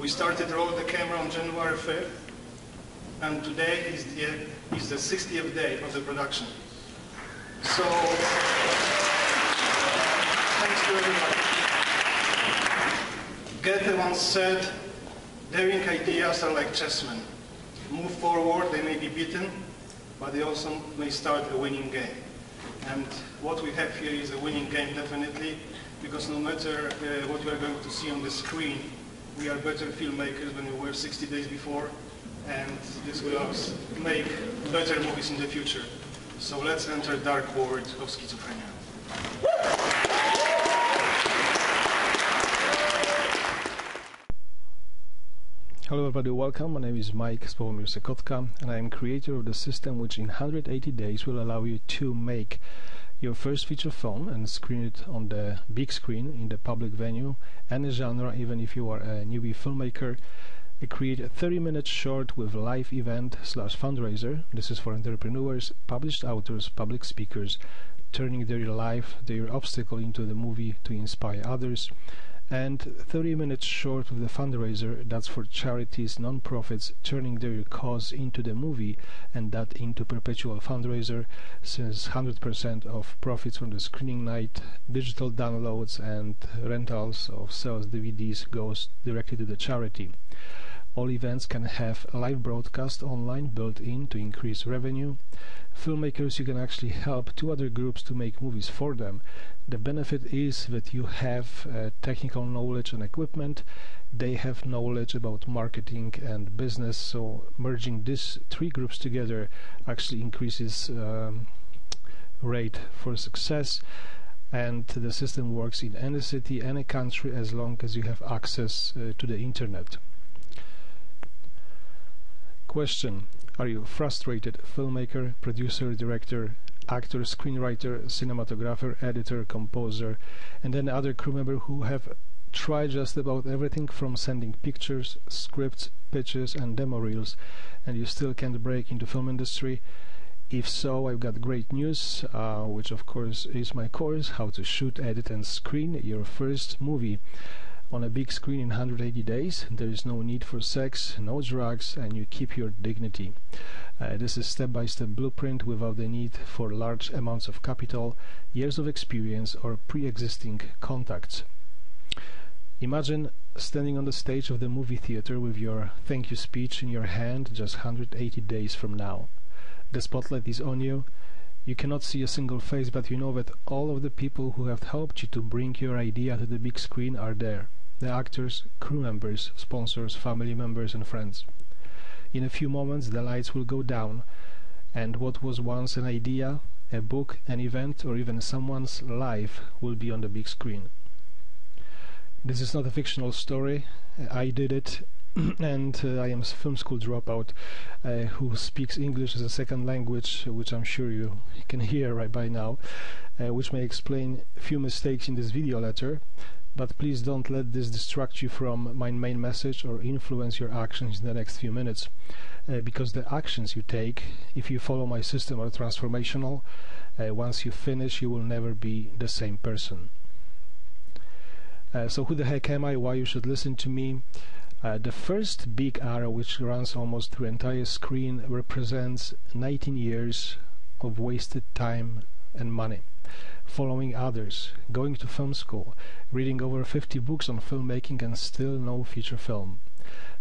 We started to roll the camera on January 5th, and today is the 60th day of the production. So, thanks to everybody. Goethe once said, daring ideas are like chessmen. Move forward, they may be beaten, but they also may start a winning game. And what we have here is a winning game, definitely, because no matter what we are going to see on the screen, we are better filmmakers than we were 60 days before, and this will us make better movies in the future. So let's enter dark world of schizophrenia. Hello everybody, welcome. My name is Mike Sławomir-Sekotka, and I am creator of the system which in 180 days will allow you to make your first feature film and screen it on the big screen in the public venue, any genre, even if you are a newbie filmmaker. Create a 30-minute short with live event / fundraiser. This is for entrepreneurs, published authors, public speakers, turning their life, their obstacle into the movie to inspire others. And 30-minute short with the fundraiser, that's for charities, non-profits, turning their cause into the movie, and that into perpetual fundraiser, since 100% of profits from the screening night, digital downloads and rentals of sales DVDs goes directly to the charity. All events can have a live broadcast online built in to increase revenue. Filmmakers, you can actually help two other groups to make movies for them. The benefit is that you have technical knowledge and equipment. They have knowledge about marketing and business, so merging these three groups together actually increases rate for success. And the system works in any city, any country, as long as you have access to the internet. Question: are you a frustrated filmmaker, producer, director, actor, screenwriter, cinematographer, editor, composer, and any other crew member who have tried just about everything from sending pictures, scripts, pitches and demo reels, and you still can't break into film industry? If so, I've got great news, which of course is my course, How to Shoot, Edit and Screen Your First Movie on a big screen in 180 days. There is no need for sex, no drugs, and you keep your dignity. This is step-by-step blueprint without the need for large amounts of capital, years of experience or pre-existing contacts. Imagine standing on the stage of the movie theater with your thank you speech in your hand just 180 days from now. The spotlight is on you. You cannot see a single face, but you know that all of the people who have helped you to bring your idea to the big screen are there. The actors, crew members, sponsors, family members and friends. In a few moments the lights will go down, and what was once an idea, a book, an event or even someone's life will be on the big screen. This is not a fictional story. I did it. And I am a film school dropout who speaks English as a second language, which I'm sure you can hear right by now, which may explain a few mistakes in this video letter, but please don't let this distract you from my main message or influence your actions in the next few minutes, because the actions you take, if you follow my system, are transformational. Once you finish, you will never be the same person. So who the heck am I? Why you should listen to me? The first big arrow, which runs almost through the entire screen, represents 19 years of wasted time and money. Following others, going to film school, reading over 50 books on filmmaking and still no feature film.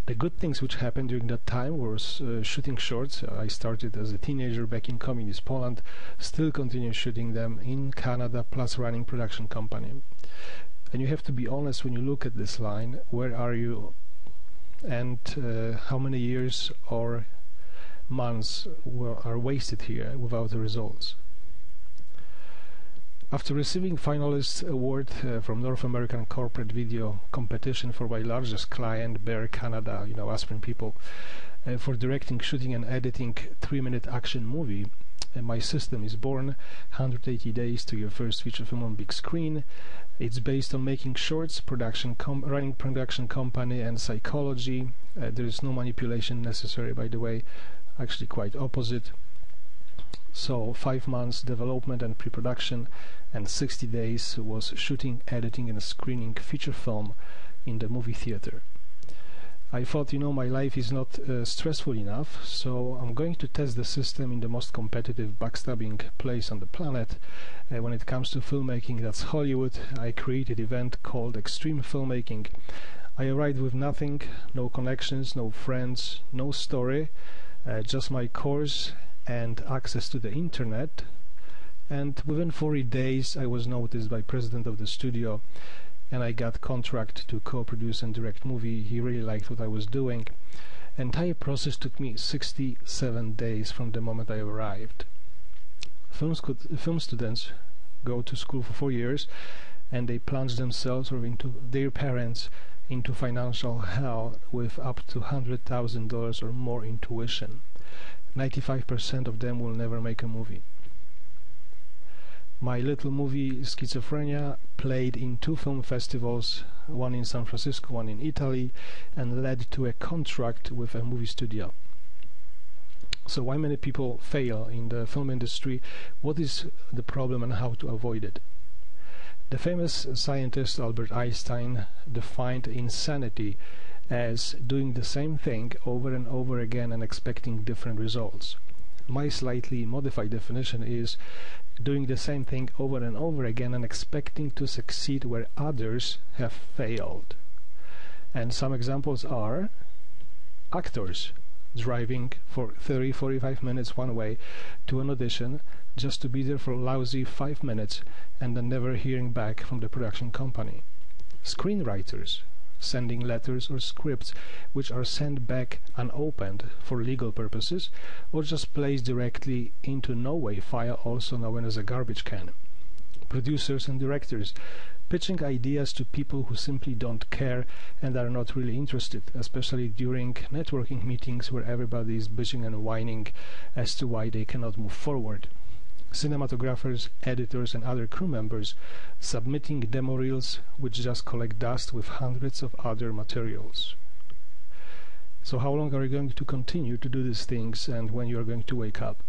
The good things which happened during that time was shooting shorts. I started as a teenager back in communist Poland, still continue shooting them in Canada, plus running production company. And you have to be honest when you look at this line, where are you and how many years or months are wasted here without the results. After receiving finalist award from North American Corporate Video Competition for my largest client, Bear Canada, Aspirin people, for directing, shooting and editing 3-minute action movie, my system is born. 180 days to your first feature film on big screen. It's based on making shorts, running production company and psychology. There is no manipulation necessary, by the way, actually quite opposite. So 5 months development and pre-production, and 60 days was shooting, editing and screening feature film in the movie theater. I thought, my life is not stressful enough, so I'm going to test the system in the most competitive backstabbing place on the planet. When it comes to filmmaking, that's Hollywood. I created an event called Extreme Filmmaking. I arrived with nothing, no connections, no friends, no story, just my course and access to the internet. And within 40 days I was noticed by president of the studio, and I got contract to co-produce and direct movie. He really liked what I was doing. Entire process took me 67 days from the moment I arrived. Film students go to school for 4 years, and they plunge themselves or into their parents into financial hell with up to $100,000 or more in tuition. 95% of them will never make a movie. My little movie Schizophrenia played in 2 film festivals, one in San Francisco, one in Italy, and led to a contract with a movie studio. So why many people fail in the film industry? What is the problem and how to avoid it? The famous scientist Albert Einstein defined insanity as doing the same thing over and over again and expecting different results. My slightly modified definition is doing the same thing over and over again and expecting to succeed where others have failed. And some examples are actors driving for 30-45 minutes one way to an audition just to be there for a lousy 5 minutes and then never hearing back from the production company. Screenwriters sending letters or scripts which are sent back unopened for legal purposes or just placed directly into no-way file, also known as a garbage can. Producers and directors pitching ideas to people who simply don't care and are not really interested, especially during networking meetings where everybody is bitching and whining as to why they cannot move forward. Cinematographers, editors and other crew members submitting demo reels which just collect dust with hundreds of other materials. So how long are you going to continue to do these things, and when you are going to wake up?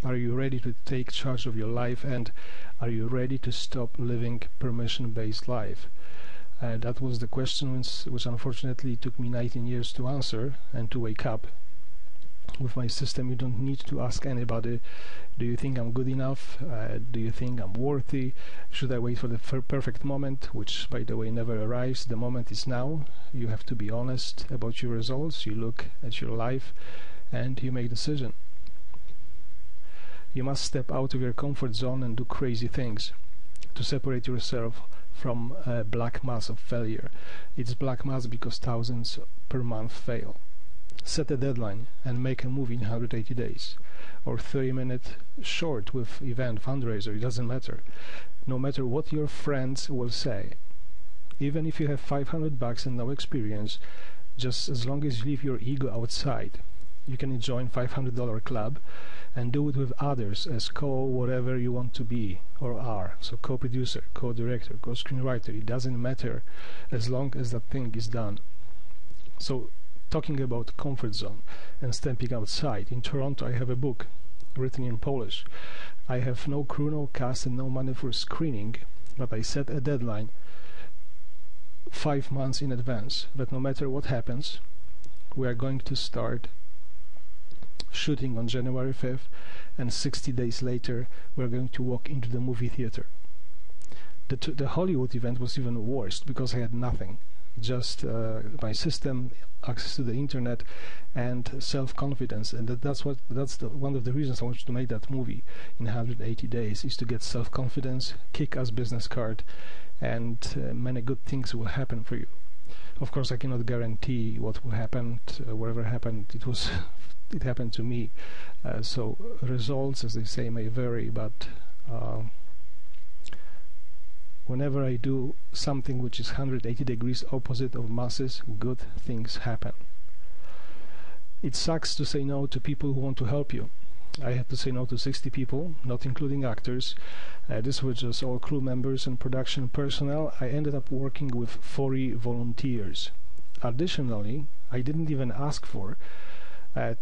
Are you ready to take charge of your life, and are you ready to stop living permission-based life? That was the question which unfortunately took me 19 years to answer and to wake up. With my system, you don't need to ask anybody, do you think I'm good enough? Do you think I'm worthy? Should I wait for the perfect moment, which by the way never arrives? The moment is now. You have to be honest about your results. You look at your life and you make a decision. You must step out of your comfort zone and do crazy things to separate yourself from a black mass of failure. It's black mass because thousands per month fail. Set a deadline and make a movie in 180 days, or 30-minute short with event, fundraiser, it doesn't matter. No matter what your friends will say, even if you have $500 and no experience, just as long as you leave your ego outside, you can join $500 club and do it with others as whatever you want to be or are. So co-producer, co-director, co-screenwriter, it doesn't matter as long as that thing is done. So talking about comfort zone and stepping outside, in Toronto I have a book written in Polish. I have no crew, no cast and no money for screening, but I set a deadline 5 months in advance that no matter what happens, we are going to start shooting on January 5th, and 60 days later we are going to walk into the movie theater. The Hollywood event was even worse because I had nothing, just my system, access to the internet and self-confidence, and that's one of the reasons I wanted to make that movie in 180 days, is to get self-confidence, kick-ass business card, and many good things will happen for you. Of course I cannot guarantee what will happen. Whatever happened, it happened to me, so results, as they say, may vary, but whenever I do something which is 180 degrees opposite of masses, good things happen. It sucks to say no to people who want to help you. I had to say no to 60 people, not including actors. This was just all crew members and production personnel. I ended up working with 40 volunteers. Additionally, I didn't even ask for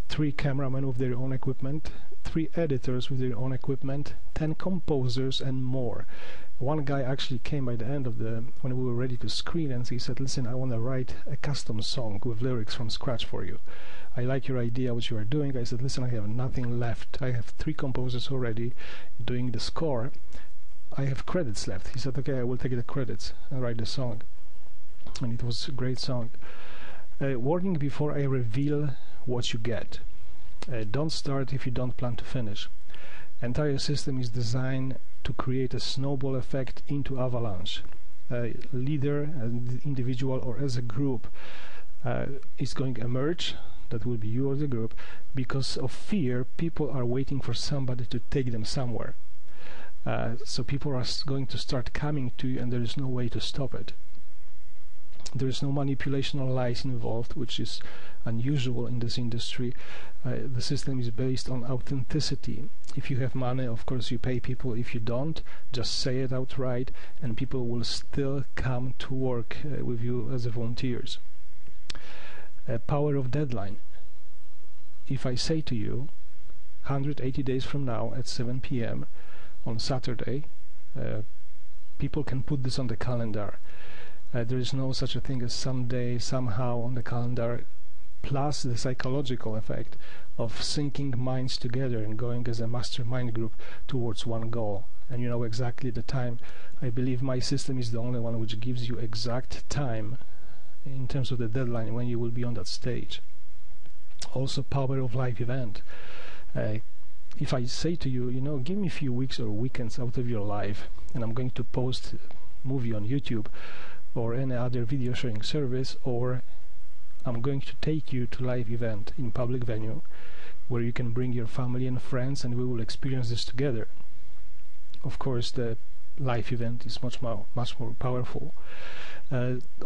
3 cameramen with their own equipment, 3 editors with their own equipment, 10 composers and more. One guy actually came by the end of when we were ready to screen, and he said, listen, I want to write a custom song with lyrics from scratch for you. I like your idea, what you are doing. I said, listen, I have nothing left. I have 3 composers already doing the score. I have credits left. He said, okay, I will take the credits and write the song. And it was a great song. Warning before I reveal what you get. Don't start if you don't plan to finish. Entire system is designed to create a snowball effect into avalanche. A leader, an individual, or as a group is going to emerge. That will be you or the group. Because of fear, people are waiting for somebody to take them somewhere. So people are going to start coming to you, and there is no way to stop it. There is no manipulation or lies involved, which is unusual in this industry. The system is based on authenticity. If you have money, of course you pay people. If you don't, just say it outright, and people will still come to work with you as volunteers. Power of deadline. If I say to you 180 days from now at 7 p.m. on Saturday, people can put this on the calendar. There is no such a thing as someday, somehow on the calendar, plus the psychological effect of syncing minds together and going as a mastermind group towards one goal. And you know exactly the time. I believe my system is the only one which gives you exact time in terms of the deadline when you will be on that stage. Also, power of live event. If I say to you, give me a few weeks or weekends out of your life, and I'm going to post a movie on YouTube or any other video sharing service, or I'm going to take you to live event in public venue where you can bring your family and friends, and we will experience this together. Of course, the live event is much more powerful.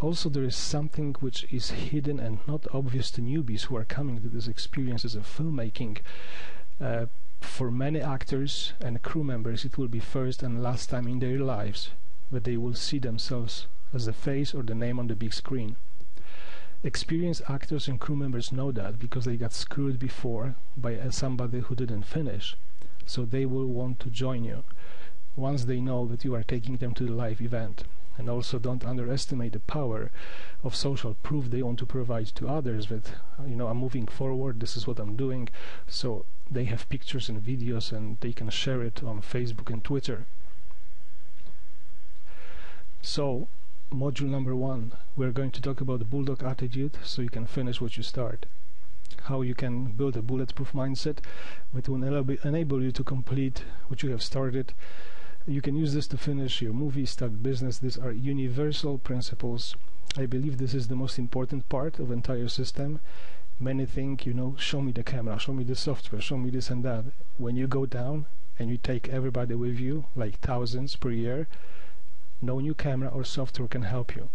Also, there is something which is hidden and not obvious to newbies who are coming to this experience as a filmmaking. For many actors and crew members, it will be first and last time in their lives that they will see themselves as the face or the name on the big screen. Experienced actors and crew members know that because they got screwed before by somebody who didn't finish, so they will want to join you once they know that you are taking them to the live event. And also, don't underestimate the power of social proof they want to provide to others that, I'm moving forward, this is what I'm doing. So they have pictures and videos, and they can share it on Facebook and Twitter. So, module number 1, we're going to talk about the bulldog attitude, so you can finish what you start. How you can build a bulletproof mindset that will enable you to complete what you have started. You can use this to finish your movie, start business. These are universal principles. I believe this is the most important part of the entire system. Many think, show me the camera, show me the software, show me this and that. When you go down and you take everybody with you, like thousands per year, no new camera or software can help you.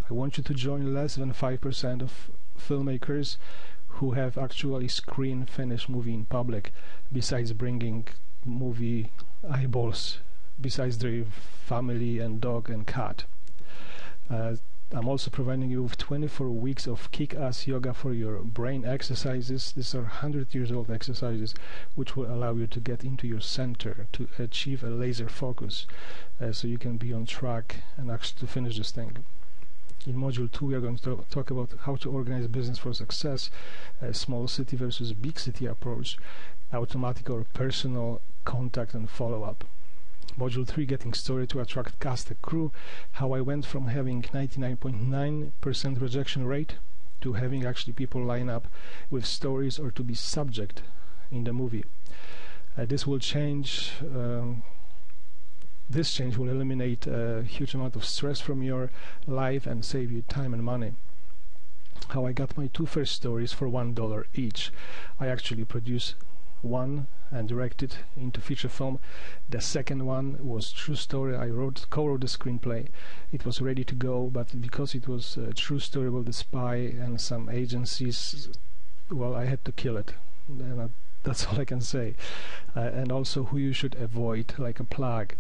I want you to join less than 5% of filmmakers who have actually finished movie in public, besides bringing movie eyeballs, besides their family and dog and cat. I'm also providing you with 24 weeks of kick-ass yoga for your brain exercises. These are 100-year-old exercises which will allow you to get into your center, to achieve a laser focus, so you can be on track and actually to finish this thing. In module 2, we are going to talk about how to organize business for success, a small city versus big city approach, automatic or personal contact and follow-up. Module 3, getting story to attract cast and crew, how I went from having 99.9% rejection rate to having actually people line up with stories or to be subject in the movie. This will change. This change will eliminate a huge amount of stress from your life and save you time and money. How I got my 2 first stories for $1 each. I actually produced one and directed into feature film. The second one was true story. I co-wrote the screenplay. It was ready to go, but because it was a true story about the spy and some agencies, well, I had to kill it. And that's all I can say. And also who you should avoid, like a plague.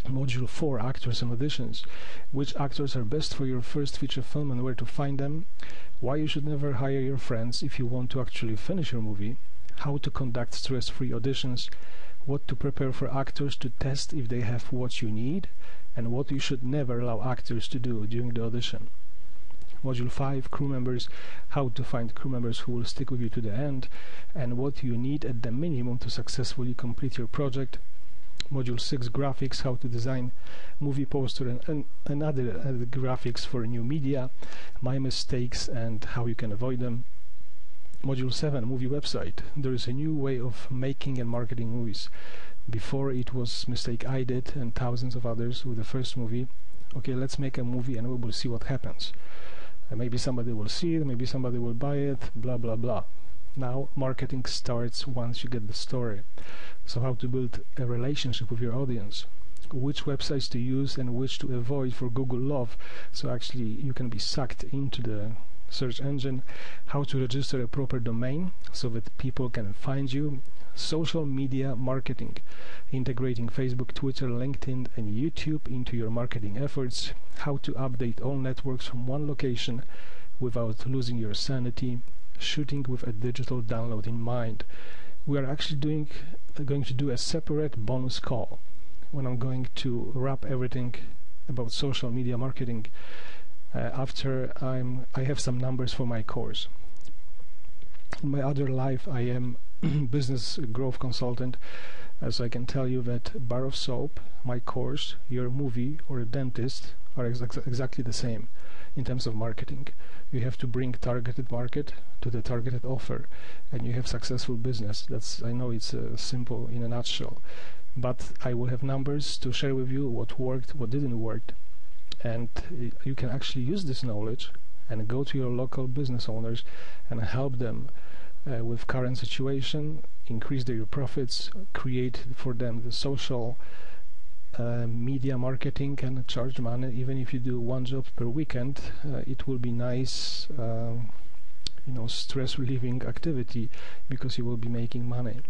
Module 4, actors and auditions. Which actors are best for your first feature film and where to find them. Why you should never hire your friends if you want to actually finish your movie. How to conduct stress-free auditions. what to prepare for actors to test if they have what you need, and what you should never allow actors to do during the audition. Module 5, crew members, how to find crew members who will stick with you to the end, and what you need at the minimum to successfully complete your project. Module 6, graphics, how to design movie poster and other graphics for new media, my mistakes and how you can avoid them. Module 7, movie website. There is a new way of making and marketing movies. Before it was mistake I did and thousands of others with the first movie. Okay, let's make a movie and we will see what happens. Maybe somebody will see it, maybe somebody will buy it, blah blah blah. Now marketing starts once you get the story. So how to build a relationship with your audience, which websites to use and which to avoid for Google Love, so actually you can be sucked into the search engine, how to register a proper domain so that people can find you, social media marketing, integrating Facebook, Twitter, LinkedIn and YouTube into your marketing efforts, how to update all networks from one location without losing your sanity, shooting with a digital download in mind. We are actually going to do a separate bonus call when I'm going to wrap everything about social media marketing after I have some numbers for my course. In my other life I am business growth consultant, so I can tell you that bar of soap, my course, your movie or a dentist are exactly the same in terms of marketing. You have to bring targeted market to the targeted offer and you have successful business. I know it's simple in a nutshell, but I will have numbers to share with you what worked, what didn't work, and you can actually use this knowledge and go to your local business owners and help them with current situation, increase their profits, create for them the social media marketing and charge money. Even if you do one job per weekend, it will be nice stress relieving activity because you will be making money.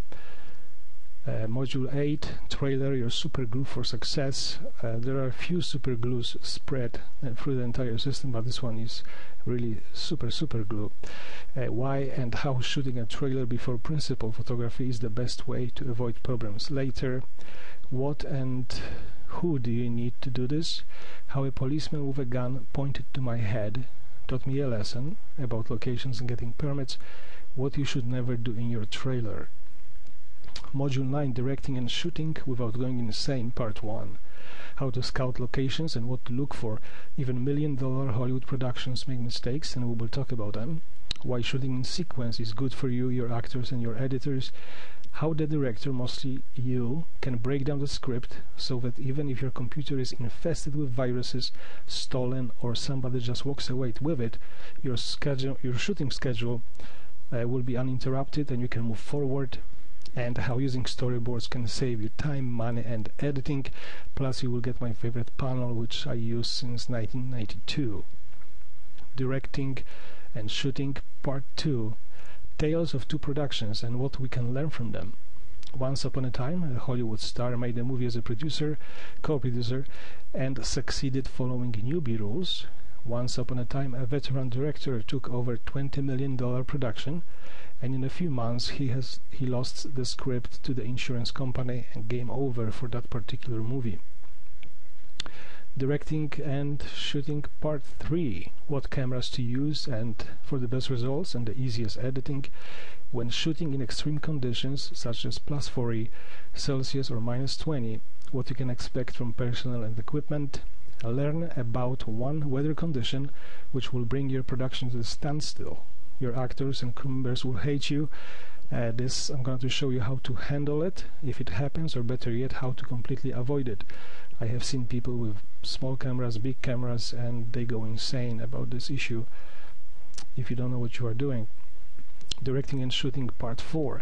Module 8, trailer, your super glue for success. There are a few super glues spread through the entire system, but this one is really super glue. Why and how shooting a trailer before principal photography is the best way to avoid problems later. What and who do you need to do this? How a policeman with a gun pointed to my head taught me a lesson about locations and getting permits. What you should never do in your trailer. Module 9, directing and shooting without going insane, part 1. How to scout locations and what to look for. Even $1 million Hollywood productions make mistakes and we will talk about them. Why shooting in sequence is good for you, your actors and your editors. How the director, mostly you, can break down the script so that even if your computer is infested with viruses, stolen, or somebody just walks away with it, your shooting schedule will be uninterrupted and you can move forward. And how using storyboards can save you time, money and editing. Plus you will get my favorite panel, which I use since 1992. Directing and shooting, part 2. Tales of two productions and what we can learn from them. Once upon a time, a Hollywood star made a movie as a producer, co-producer, and succeeded following newbie rules. Once upon a time, a veteran director took over $20 million production, and in a few months he lost the script to the insurance company and game over for that particular movie. Directing and shooting, part 3. What cameras to use and for the best results and the easiest editing when shooting in extreme conditions such as +40 Celsius or -20. What you can expect from personnel and equipment. Learn about one weather condition which will bring your production to a standstill. Your actors and crew members will hate you. This I'm going to show you how to handle it if it happens, or better yet, how to completely avoid it. I have seen people with small cameras, big cameras, and they go insane about this issue if you don't know what you are doing. Directing and shooting, part 4.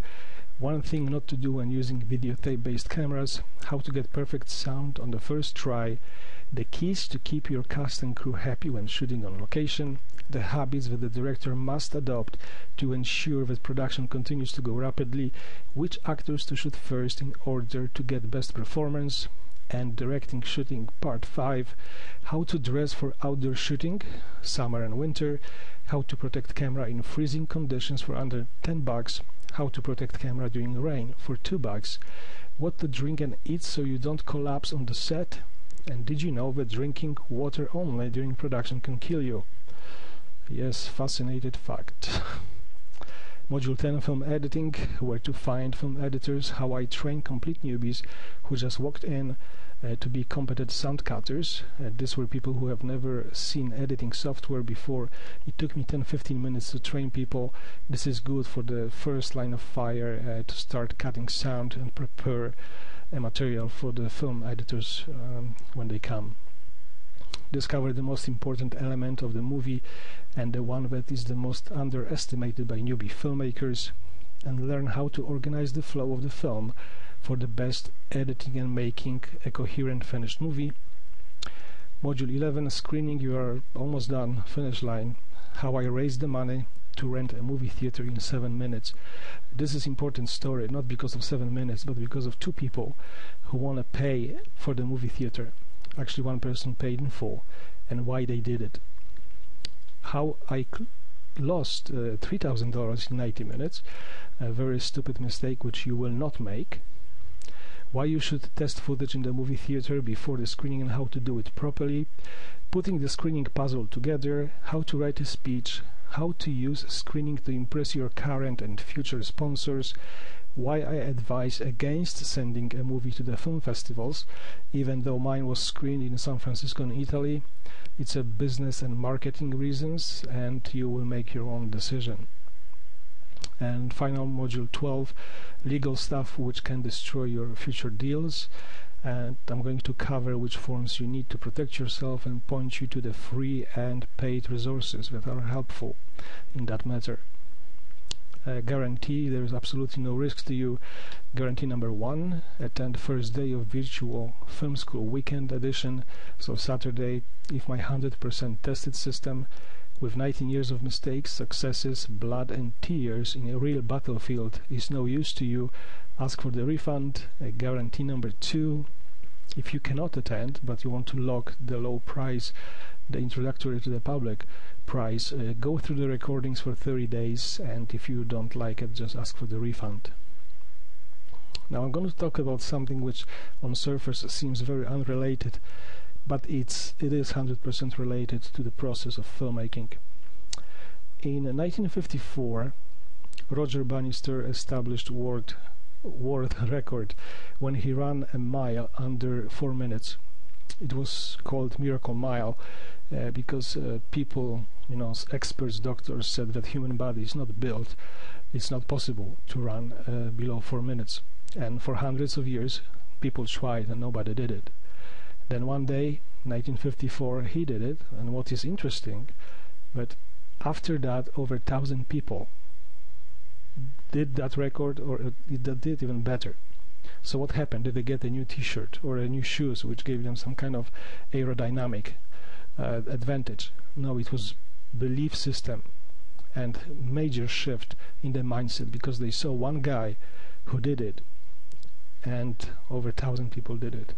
One thing not to do when using videotape-based cameras. How to get perfect sound on the first try. The keys to keep your cast and crew happy when shooting on location. The habits that the director must adopt to ensure that production continues to go rapidly. Which actors to shoot first in order to get best performance. And directing shooting, part 5. How to dress for outdoor shooting, summer and winter. How to protect camera in freezing conditions for under $10. How to protect camera during rain for $2. what to drink and eat so you don't collapse on the set, and did you know that drinking water only during production can kill you? Yes, fascinating fact. Module 10, film editing, where to find film editors, how I train complete newbies who just walked in to be competent sound cutters. These were people who have never seen editing software before. It took me 10-15 minutes to train people. This is good for the first line of fire to start cutting sound and prepare a material for the film editors when they come. Discover the most important element of the movie and the one that is the most underestimated by newbie filmmakers, and learn how to organize the flow of the film for the best editing and making a coherent finished movie. Module 11, screening, you are almost done, finish line. How I raised the money to rent a movie theater in 7 minutes. This is important story, not because of 7 minutes, but because of 2 people who want to pay for the movie theater. Actually, one person paid in full, and why they did it. How I lost $3,000 in 90 minutes, a very stupid mistake which you will not make. Why you should test footage in the movie theater before the screening and how to do it properly. Putting the screening puzzle together, how to write a speech, how to use screening to impress your current and future sponsors, why I advise against sending a movie to the film festivals, even though mine was screened in San Francisco in Italy. It's a business and marketing reasons, and you will make your own decision. And final module 12, legal stuff which can destroy your future deals. And I'm going to cover which forms you need to protect yourself and point you to the free and paid resources that are helpful in that matter. Guarantee, there is absolutely no risk to you. Guarantee number 1, attend first day of virtual film school weekend edition, so Saturday. If my 100% tested system with 19 years of mistakes, successes, blood and tears in a real battlefield is no use to you, ask for the refund. Guarantee number 2, if you cannot attend but you want to lock the low price, the introductory to the public price, go through the recordings for 30 days, and if you don't like it, just ask for the refund. Now I'm going to talk about something which on surface seems very unrelated, but it is 100% related to the process of filmmaking. In 1954, Roger Bannister established world record when he ran a mile under 4 minutes. It was called Miracle Mile because people, experts, doctors said that human body is not built, it's not possible to run below 4 minutes. And for hundreds of years people tried and nobody did it. Then one day, 1954, he did it, and what is interesting, but after that over 1,000 people did that record, or did even better. So what happened? Did they get a new t-shirt or a new shoes which gave them some kind of aerodynamic advantage? No, it was belief system and major shift in their mindset, because they saw one guy who did it and over 1,000 people did it.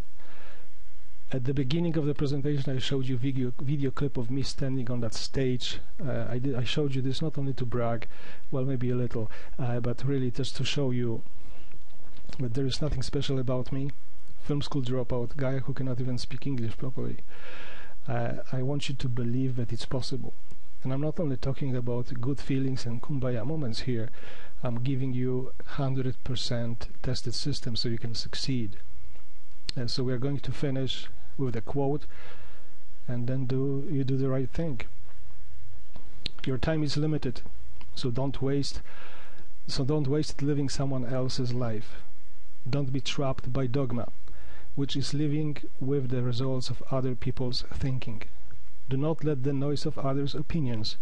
At the beginning of the presentation I showed you video clip of me standing on that stage. I showed you this not only to brag, well, maybe a little, but really just to show you that there is nothing special about me. Film school dropout, guy who cannot even speak English properly. I want you to believe that it's possible. And I'm not only talking about good feelings and kumbaya moments here, I'm giving you 100% tested system so you can succeed. And so we are going to finish with a quote, and then you do the right thing. Your time is limited, so don't waste it living someone else's life. Don't be trapped by dogma, which is living with the results of other people's thinking. Do not let the noise of others' opinions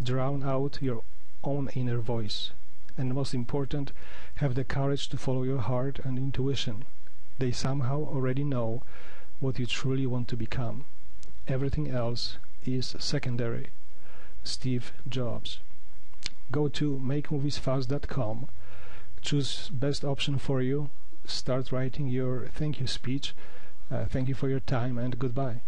drown out your own inner voice. And most important, have the courage to follow your heart and intuition. They somehow already know what you truly want to become. Everything else is secondary. Steve Jobs. Go to makemoviesfast.com, choose best option for you, start writing your thank you speech. Thank you for your time, and goodbye.